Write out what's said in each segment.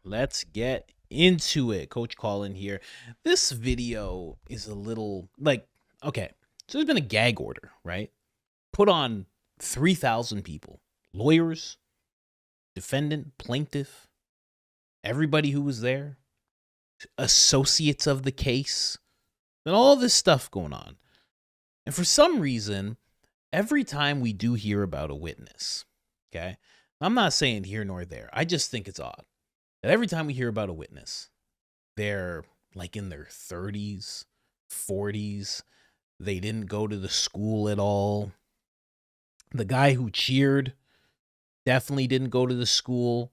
let's get into it. Coach Colin here. This video is a little like, okay, so there's been a gag order, right? Put on 3,000 people, lawyers, defendant, plaintiff, everybody who was there, associates of the case, and all this stuff going on. And for some reason, every time we do hear about a witness, okay, I'm not saying here nor there, I just think it's odd that every time we hear about a witness, they're like in their 30s, 40s, they didn't go to the school at all. The guy who cheered definitely didn't go to the school,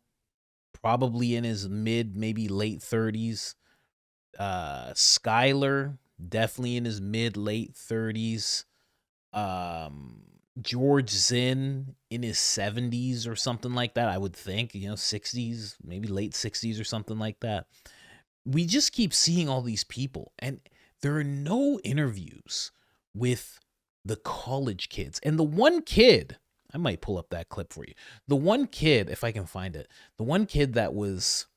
probably in his mid, maybe late 30s. Skylar, definitely in his mid, late 30s. George Zinn in his 70s or something like that, I would think, 60s, maybe late 60s or something like that. We just keep seeing all these people, and there are no interviews with the college kids. And the one kid, I might pull up that clip for you. The one kid, if I can find it, the one kid that was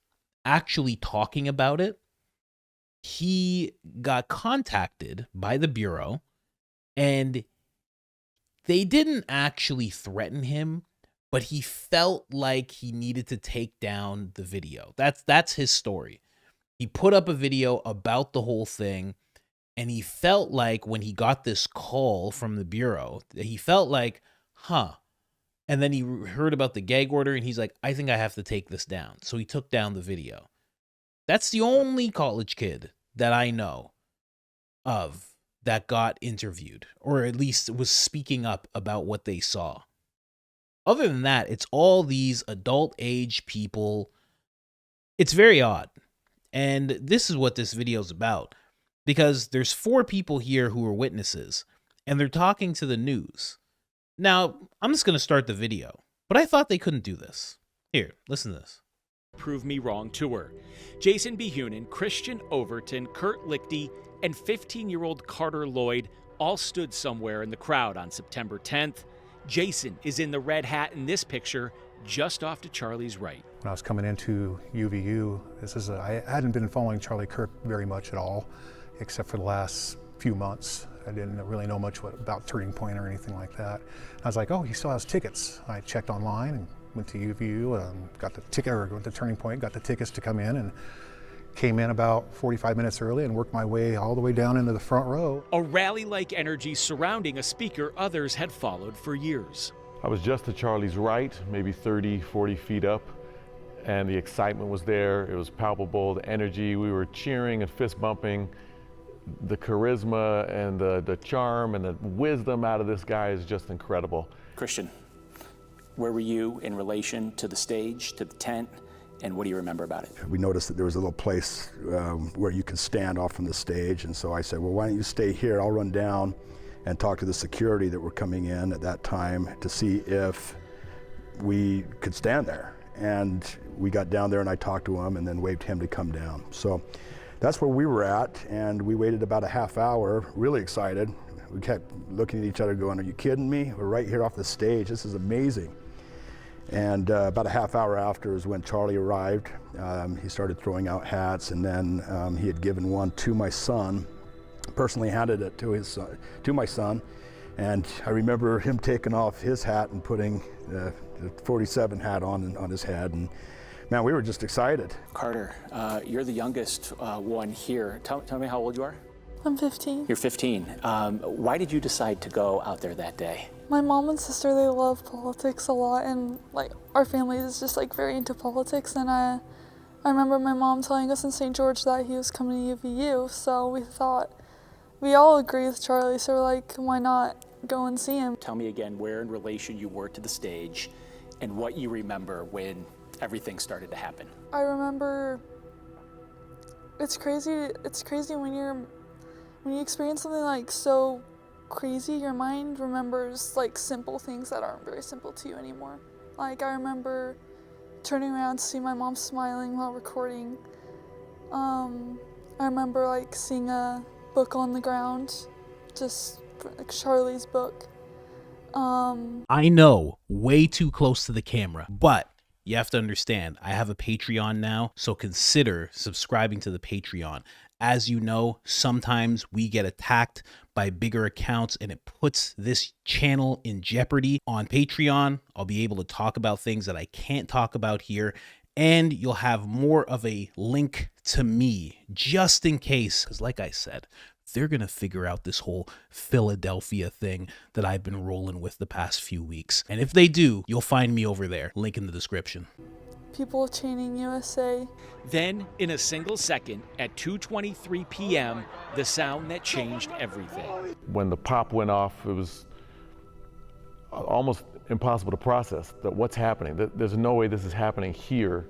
actually talking about it, he got contacted by the Bureau, and they didn't actually threaten him, but he felt like he needed to take down the video. That's his story. He put up a video about the whole thing, and he felt like when he got this call from the Bureau, he felt like, and then he heard about the gag order, and he's like, I think I have to take this down. So he took down the video. That's the only college kid that I know of that got interviewed, or at least was speaking up about what they saw. Other than that, it's all these adult age people. It's very odd. And this is what this video is about, because there's 4 people here who are witnesses, and they're talking to the news. Now, I'm just going to start the video, but I thought they couldn't do this. Here, listen to this. Prove Me Wrong tour. Jason Behunin, Christian Overton, Kurt Lichty, and 15-year-old Carter Lloyd all stood somewhere in the crowd on September 10th. Jason is in the red hat in this picture, just off to Charlie's right. When I was coming into UVU, I hadn't been following Charlie Kirk very much at all, except for the last few months. I didn't really know much about Turning Point or anything like that. I was like, oh, he still has tickets. I checked online and went to UVU, got the ticket, or went to Turning Point, got the tickets to come in, and came in about 45 minutes early and worked my way all the way down into the front row. A rally-like energy surrounding a speaker others had followed for years. I was just to Charlie's right, maybe 30, 40 feet up, and the excitement was there. It was palpable, the energy. We were cheering and fist bumping. The charisma and the charm and the wisdom out of this guy is just incredible. Christian, where were you in relation to the stage, to the tent, and what do you remember about it? We noticed that there was a little place where you could stand off from the stage, and so I said, well, why don't you stay here? I'll run down and talk to the security that were coming in at that time to see if we could stand there. And we got down there and I talked to him and then waved him to come down. So that's where we were at, and we waited about a half hour, really excited. We kept looking at each other going, are you kidding me? We're right here off the stage, this is amazing. And about a half hour after is when Charlie arrived. He started throwing out hats, and then he had given one to my son, personally handed it to my son. And I remember him taking off his hat and putting the 47 hat on his head. And man, we were just excited. Carter, you're the youngest one here. Tell me how old you are? I'm 15. You're 15. Why did you decide to go out there that day? My mom and sister, they love politics a lot, and like our family is just like very into politics. And I remember my mom telling us in St. George that he was coming to UVU, so we thought, we all agree with Charlie, so we're like, why not go and see him? Tell me again where in relation you were to the stage and what you remember when everything started to happen. I remember, it's crazy when you experience something like so crazy, your mind remembers like simple things that aren't very simple to you anymore. Like I remember turning around to see my mom smiling while recording. I remember like seeing a book on the ground, just like Charlie's book. I know, way too close to the camera, but you have to understand, I have a Patreon now, so consider subscribing to the Patreon. As you know, sometimes we get attacked by bigger accounts and it puts this channel in jeopardy. On Patreon, I'll be able to talk about things that I can't talk about here, and you'll have more of a link to me just in case, because like I said, they're going to figure out this whole Philadelphia thing that I've been rolling with the past few weeks. And if they do, you'll find me over there. Link in the description. People chaining USA. Then, in a single second, at 2:23 p.m., the sound that changed everything. When the pop went off, it was almost impossible to process that what's happening. There's no way this is happening here.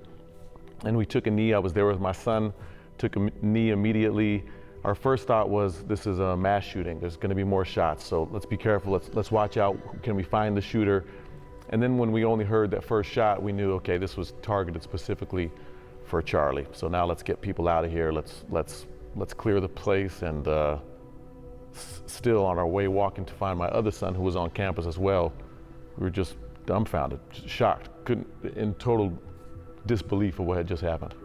And we took a knee. I was there with my son, took a knee immediately. Our first thought was, this is a mass shooting. There's going to be more shots, so let's be careful. Let's watch out. Can we find the shooter? And then when we only heard that first shot, we knew, okay, this was targeted specifically for Charlie. So now let's get people out of here. Let's clear the place. And still on our way walking to find my other son, who was on campus as well, we were just dumbfounded, shocked, in total disbelief of what had just happened.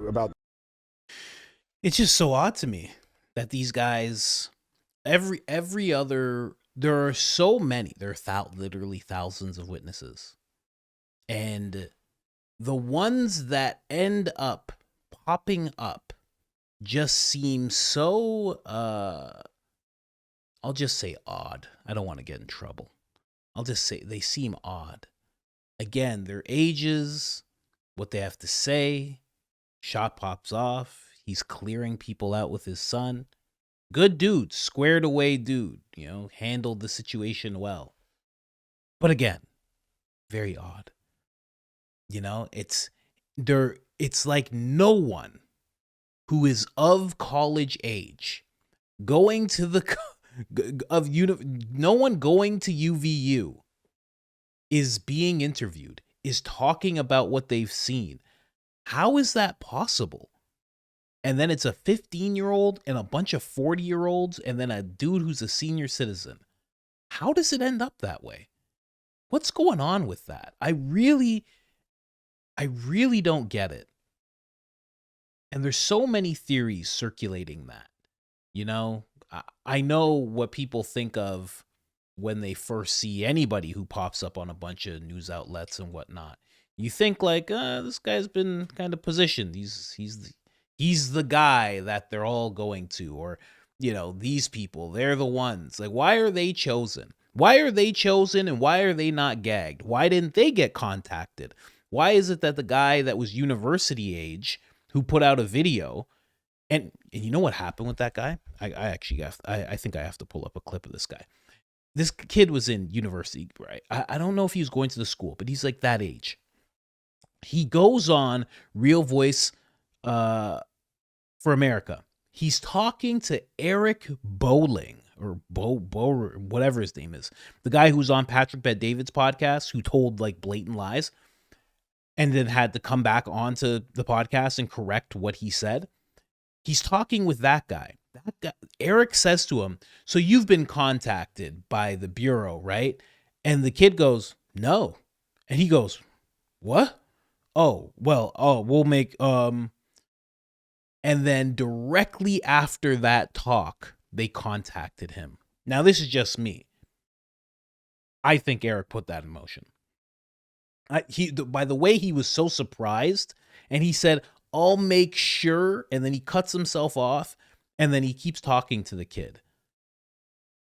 It's just so odd to me that these guys, every other, there are so many, there are literally thousands of witnesses. And the ones that end up popping up just seem so, I'll just say odd. I don't want to get in trouble. I'll just say they seem odd. Again, their ages, what they have to say, shot pops off. He's clearing people out with his son. Good dude, squared away dude, handled the situation well. But again, very odd. It's like no one who is of college age going to no one going to UVU is being interviewed, is talking about what they've seen. How is that possible? And then it's a 15-year-old and a bunch of 40-year-olds and then a dude who's a senior citizen. How does it end up that way? What's going on with that? I really don't get it. And there's so many theories circulating that. I know what people think of when they first see anybody who pops up on a bunch of news outlets and whatnot. You think like, this guy's been kind of positioned. He's the guy that they're all going to, or, these people, they're the ones. Like, why are they chosen? Why are they chosen and why are they not gagged? Why didn't they get contacted? Why is it that the guy that was university age who put out a video, and you know what happened with that guy? I think I have to pull up a clip of this guy. This kid was in university, right? I don't know if he was going to the school, but he's like that age. He goes on Real Voice for America. He's talking to Eric Bowling, or Bo, whatever his name is. The guy who's on Patrick Bet-David's podcast, who told like blatant lies and then had to come back onto the podcast and correct what he said. He's talking with that guy. Eric says to him, so you've been contacted by the Bureau, right? And the kid goes, no. And he goes, what? Oh, well, we'll make, and then directly after that talk, they contacted him. Now, this is just me. I think Eric put that in motion. By the way, he was so surprised, and he said, I'll make sure, and then he cuts himself off, and then he keeps talking to the kid.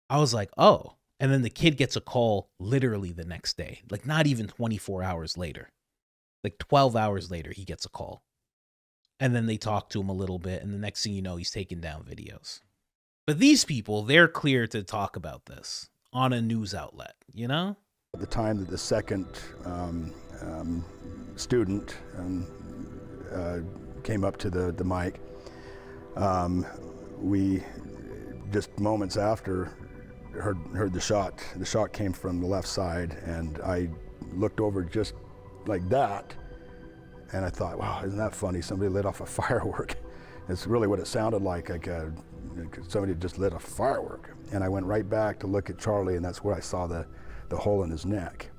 I was like, oh. And then the kid gets a call literally the next day, like not even 24 hours later. Like 12 hours later, he gets a call. And then they talk to him a little bit, and the next thing you know, he's taking down videos. But these people, they're clear to talk about this on a news outlet, At the time that the second student came up to the mic, we just moments after heard the shot. The shot came from the left side, and I looked over just like that, and I thought, wow, isn't that funny? Somebody lit off a firework. It's really what it sounded like somebody just lit a firework. And I went right back to look at Charlie, and that's where I saw the hole in his neck.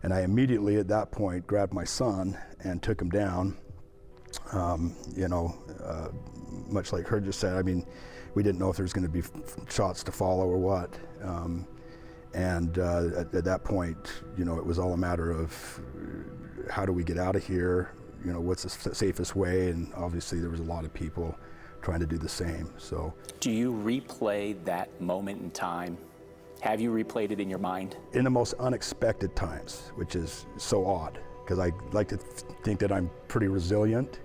And I immediately at that point grabbed my son and took him down. Much like her just said, I mean, we didn't know if there was going to be shots to follow or what. At that point, it was all a matter of how do we get out of here? What's the safest way? And obviously there was a lot of people trying to do the same. So, do you replay that moment in time? Have you replayed it in your mind? In the most unexpected times, which is so odd, because I like to think that I'm pretty resilient.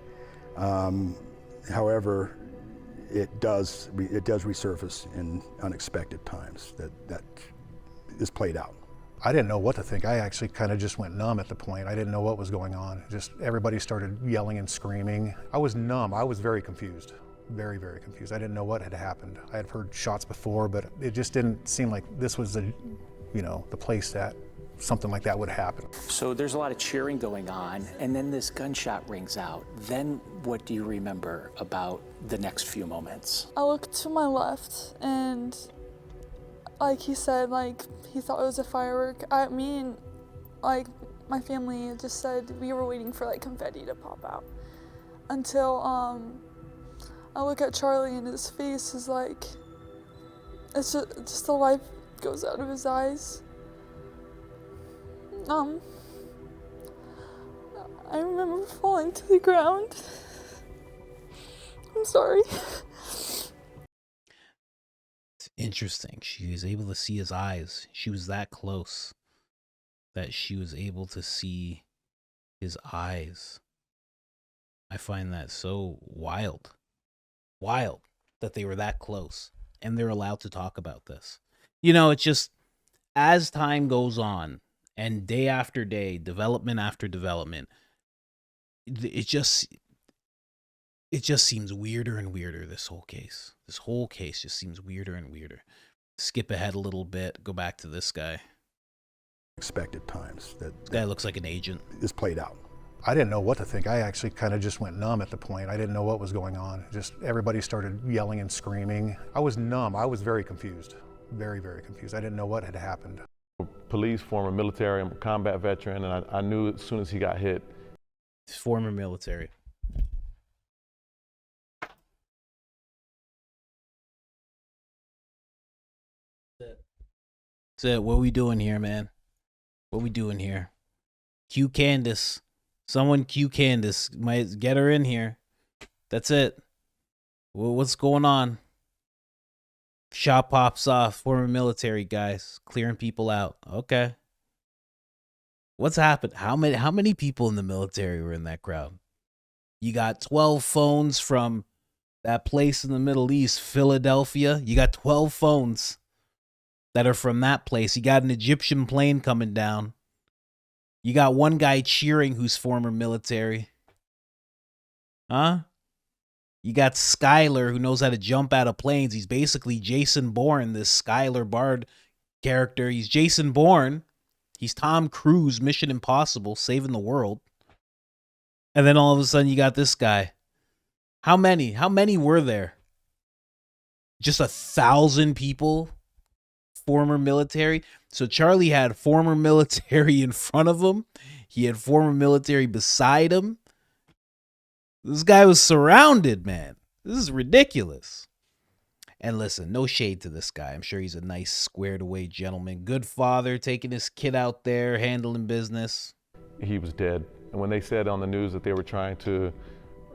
However, it does resurface in unexpected times that is played out. I didn't know what to think. I actually kind of just went numb at the point. I didn't know what was going on. Just everybody started yelling and screaming. I was numb. I was very confused. Very, very confused. I didn't know what had happened. I had heard shots before, but it just didn't seem like this was the place that something like that would happen. So there's a lot of cheering going on, and then this gunshot rings out. Then what do you remember about the next few moments? I looked to my left, and like he said, like he thought it was a firework. My family just said we were waiting for like confetti to pop out until I look at Charlie and his face is like, it's just the life goes out of his eyes. I remember falling to the ground. I'm sorry. It's interesting. She was able to see his eyes. She was that close that she was able to see his eyes. I find that so wild. Wild that they were that close and they're allowed to talk about this. It's just as time goes on and day after day, development after development, it just seems weirder and weirder. This whole case just seems weirder and weirder. Skip ahead a little bit, go back to this guy. Expected times This guy looks like an agent. Is played out. I didn't know what to think. I actually kind of just went numb at the point. I didn't know what was going on. Just everybody started yelling and screaming. I was numb. I was very confused. Very, very confused. I didn't know what had happened. Police, former military, I'm a combat veteran, and I knew as soon as he got hit. Former military. That's it. What we doing here, man? What we doing here? Cue Candace. Someone cue Candace. Might get her in here. That's it. What's going on? Shot pops off. Former military guys clearing people out. Okay. What's happened? How many people in the military were in that crowd? You got 12 phones from that place in the Middle East, Philadelphia. You got 12 phones that are from that place. You got an Egyptian plane coming down. You got one guy cheering who's former military. Huh? You got Skyler who knows how to jump out of planes. He's basically Jason Bourne, this Skyler Bard character. He's Jason Bourne. He's Tom Cruise, Mission Impossible, saving the world. And then all of a sudden you got this guy. How many? How many were there? Just 1,000 people? Former military? So Charlie had former military in front of him. He had former military beside him. This guy was surrounded, man. This is ridiculous. And listen, no shade to this guy. I'm sure he's a nice, squared away gentleman. Good father, taking his kid out there, handling business. He was dead. And when they said on the news that they were trying to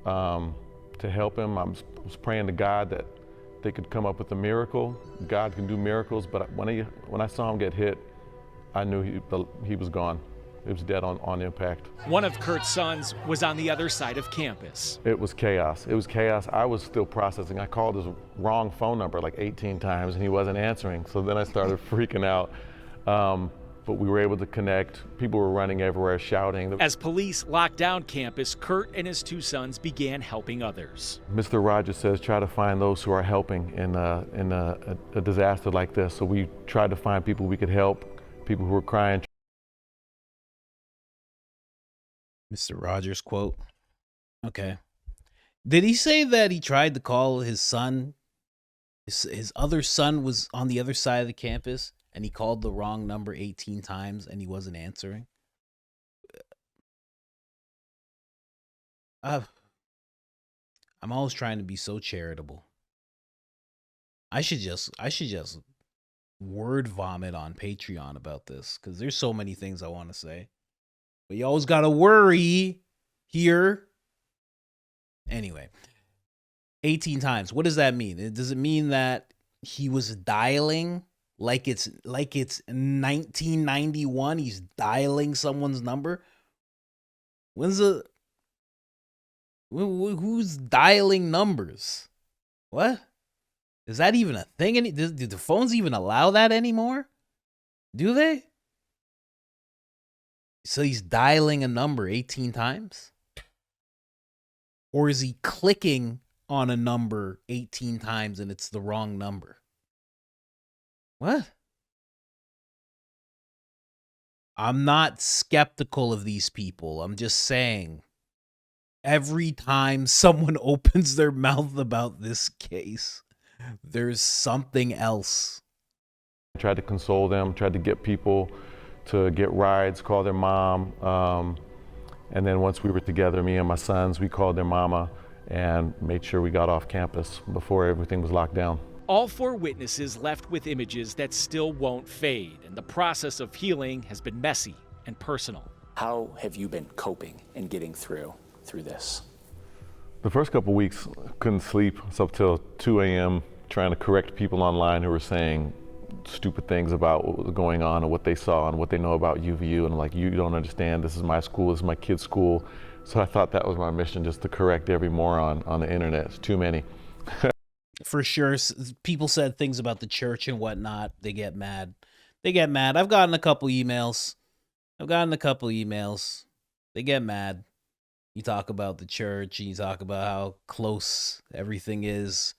help him, I was praying to God that they could come up with a miracle. God can do miracles, but when I saw him get hit, I knew he was gone. He was dead on impact. One of Kurt's sons was on the other side of campus. It was chaos. It was chaos. I was still processing. I called his wrong phone number like 18 times and he wasn't answering. So then I started freaking out. But we were able to connect. People were running everywhere, shouting. As police locked down campus, Kurt and his two sons began helping others. Mr. Rogers says try to find those who are helping in a disaster like this. So we tried to find people we could help, people who were crying. Mr. Rogers quote. Okay. Did he say that he tried to call his son? His other son was on the other side of the campus and he called the wrong number 18 times and he wasn't answering? I'm always trying to be so charitable. I should just word vomit on Patreon about this, because there's so many things I want to say. But you always gotta worry here. Anyway, 18 times. What does that mean? Does it mean that he was dialing like it's 1991? He's dialing someone's number. Who's dialing numbers? What? Is that even a thing? Do the phones even allow that anymore? Do they? So he's dialing a number 18 times? Or is he clicking on a number 18 times and it's the wrong number? What? I'm not skeptical of these people. I'm just saying, every time someone opens their mouth about this case, there's something else. I tried to console them, tried to get people to get rides, call their mom. And then once we were together, me and my sons, we called their mama and made sure we got off campus before everything was locked down. All 4 witnesses left with images that still won't fade, and the process of healing has been messy and personal. How have you been coping and getting through this? The first couple weeks, couldn't sleep. It's up till 2 a.m. trying to correct people online who were saying stupid things about what was going on and what they saw and what they know about UVU. And I'm like, you don't understand. This is my school. This is my kid's school. So I thought that was my mission, just to correct every moron on the internet. It's too many. For sure, people said things about the church and whatnot. They get mad. I've gotten a couple emails. They get mad. You talk about the church and you talk about how close everything is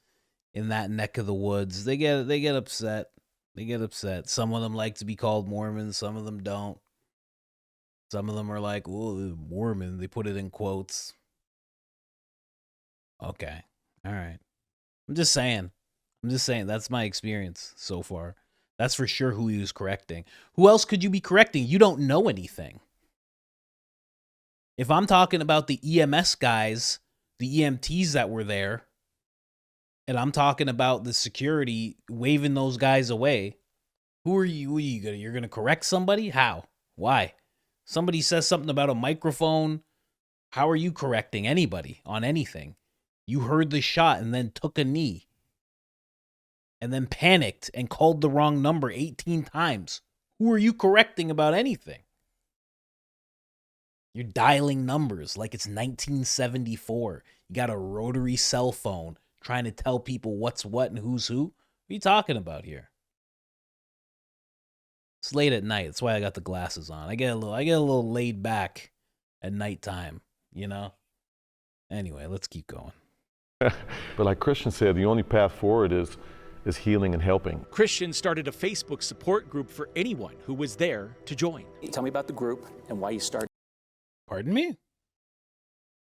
in that neck of the woods. They get upset. Some of them like to be called Mormons. Some of them don't. Some of them are like, "Oh, Mormon." They put it in quotes. Okay. All right. I'm just saying. That's my experience so far. That's for sure who he was correcting. Who else could you be correcting? You don't know anything. If I'm talking about the EMS guys, the EMTs that were there, and I'm talking about the security waving those guys away, who are you? You're gonna correct somebody? How? Why? Somebody says something about a microphone. How are you correcting anybody on anything? You heard the shot and then took a knee. And then panicked and called the wrong number 18 times. Who are you correcting about anything? You're dialing numbers like it's 1974. You got a rotary cell phone trying to tell people what's what and who's who. What are you talking about here? It's late at night. That's why I got the glasses on. I get a little laid back at nighttime, you know? Anyway, let's keep going. But like Christian said, the only path forward is healing and helping. Christian started a Facebook support group for anyone who was there to join. Tell me about the group and why you started. Pardon me?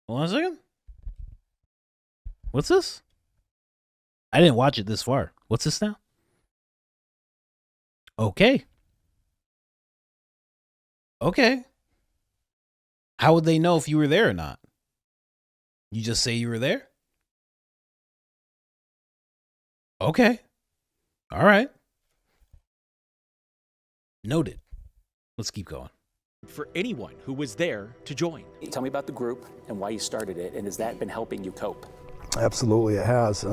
Hold on a second. What's this? I didn't watch it this far. What's this now? Okay. How would they know if you were there or not? You just say you were there? Okay. All right. Noted. Let's keep going. For anyone who was there to join. Tell me about the group and why you started it, and has that been helping you cope? Absolutely, it has.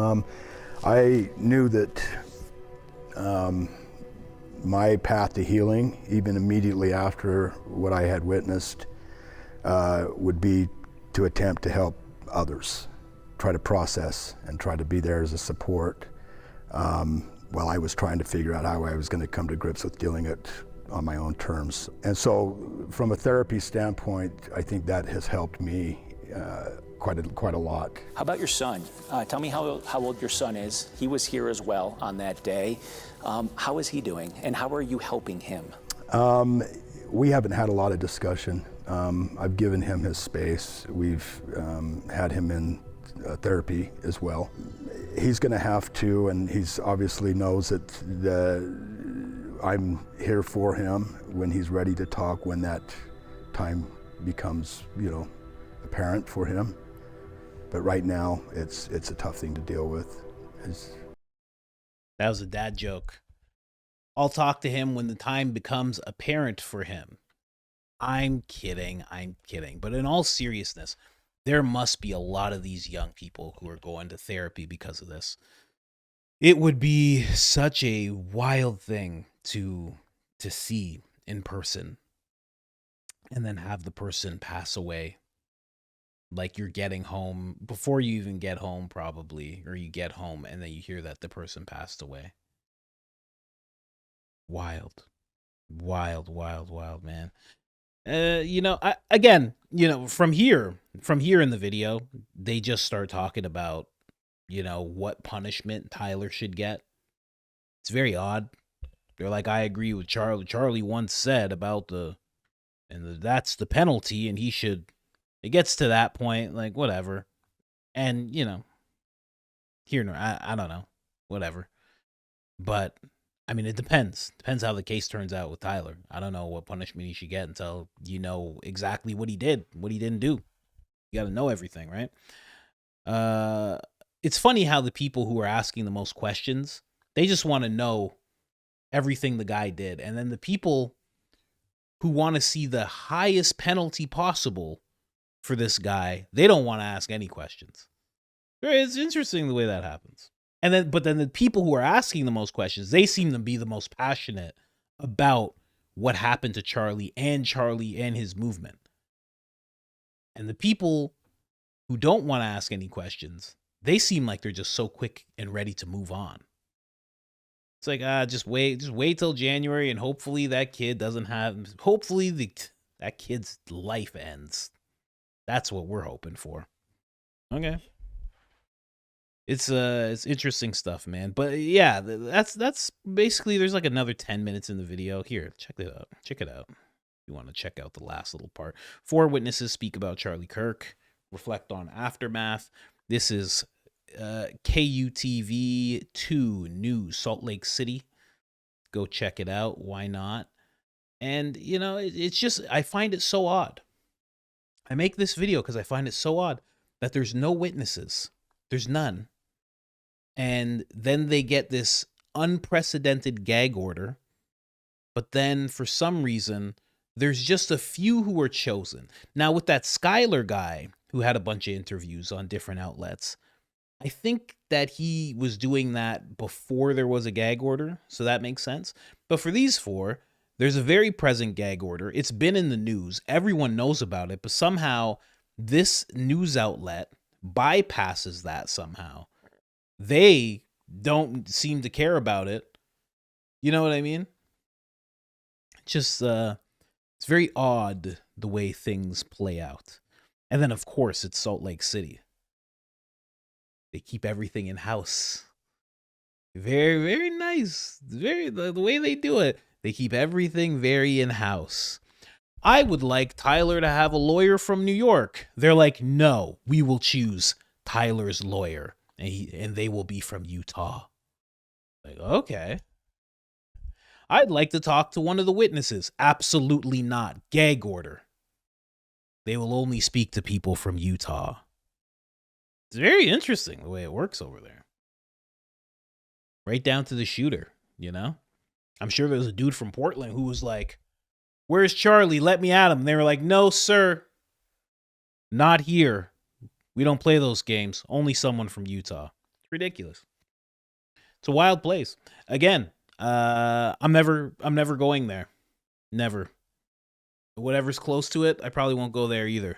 I knew that my path to healing, even immediately after what I had witnessed, would be to attempt to help others, try to process and try to be there as a support while I was trying to figure out how I was going to come to grips with dealing it on my own terms. And so from a therapy standpoint, I think that has helped me quite a lot. How about your son? Tell me how old your son is. He was here as well on that day. How is he doing, and how are you helping him? We haven't had a lot of discussion. I've given him his space. We've had him in therapy as well. He's going to have to, and he's obviously knows that I'm here for him when he's ready to talk, when that time becomes, apparent for him. But right now, it's a tough thing to deal with. That was a dad joke. I'll talk to him when the time becomes apparent for him. I'm kidding. But in all seriousness, there must be a lot of these young people who are going to therapy because of this. It would be such a wild thing to see in person and then have the person pass away. Like you're getting home before you even get home, probably, or you get home and then you hear that the person passed away. Wild, man. From here in the video, they just start talking about, what punishment Tyler should get. It's very odd. They're like, I agree with Charlie. Charlie once said about that's the penalty, and he should. It gets to that point, like whatever, and I don't know, whatever. But I mean, it depends. Depends how the case turns out with Tyler. I don't know what punishment he should get until you know exactly what he did, what he didn't do. You got to know everything, right? It's funny how the people who are asking the most questions, they just want to know everything the guy did. And then the people who want to see the highest penalty possible for this guy, they don't want to ask any questions. It's interesting the way that happens. But then the people who are asking the most questions, they seem to be the most passionate about what happened to Charlie and his movement. And the people who don't want to ask any questions, they seem like they're just so quick and ready to move on. It's like, just wait till January, and hopefully that kid that kid's life ends. That's what we're hoping for. Okay. It's interesting stuff, man. But yeah, that's basically, there's like another 10 minutes in the video. Here, check it out. You want to check out the last little part. 4 witnesses speak about Charlie Kirk, reflect on aftermath. This is KUTV 2 News, Salt Lake City. Go check it out. Why not? And, it's just, I find it so odd. I make this video because I find it so odd that there's no witnesses. There's none. And then they get this unprecedented gag order. But then for some reason, there's just a few who are chosen. Now, with that Skyler guy who had a bunch of interviews on different outlets, I think that he was doing that before there was a gag order. So that makes sense. But for these 4, there's a very present gag order. It's been in the news. Everyone knows about it. But somehow this news outlet bypasses that somehow. They don't seem to care about it. You know what I mean? Just, it's very odd the way things play out. And then, of course, it's Salt Lake City. They keep everything in house. Very, very nice. The way they do it. They keep everything very in house. I would like Tyler to have a lawyer from New York. They're like, no, we will choose Tyler's lawyer. And they will be from Utah. Like, okay. I'd like to talk to one of the witnesses. Absolutely not. Gag order. They will only speak to people from Utah. It's very interesting the way it works over there. Right down to the shooter, I'm sure there's a dude from Portland who was like, where's Charlie? Let me at him. And they were like, no, sir. Not here. We don't play those games. Only someone from Utah. It's ridiculous. It's a wild place. Again, I'm never going there. Never. Whatever's close to it, I probably won't go there either.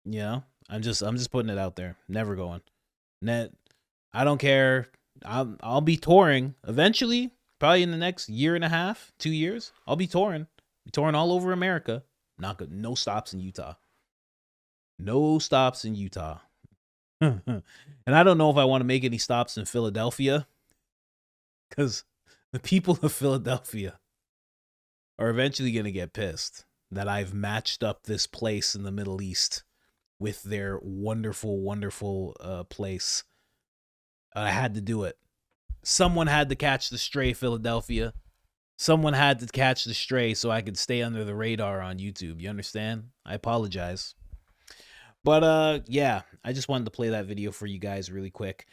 I'm just putting it out there. Never going. I don't care. I'll be touring eventually, probably in the next year and a half, 2 years. I'll be touring all over America. Not good. No stops in Utah. No stops in Utah. And I don't know if I want to make any stops in Philadelphia, because the people of Philadelphia are eventually going to get pissed that I've matched up this place in the Middle East with their wonderful, wonderful place. I had to do it. Someone had to catch the stray, Philadelphia. Someone had to catch the stray so I could stay under the radar on YouTube. You understand? I apologize. But yeah, I just wanted to play that video for you guys really quick.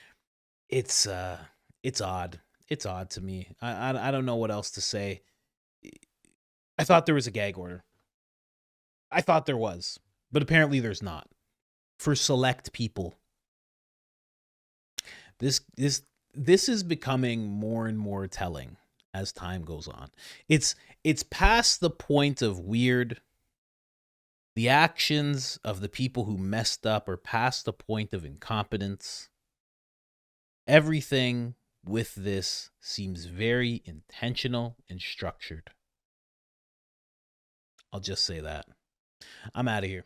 It's odd. It's odd to me. I don't know what else to say. I thought there was a gag order. I thought there was, but apparently there's not. For select people. This is becoming more and more telling as time goes on. It's past the point of weird. The actions of the people who messed up are past the point of incompetence. Everything with this seems very intentional and structured. I'll just say that. I'm out of here.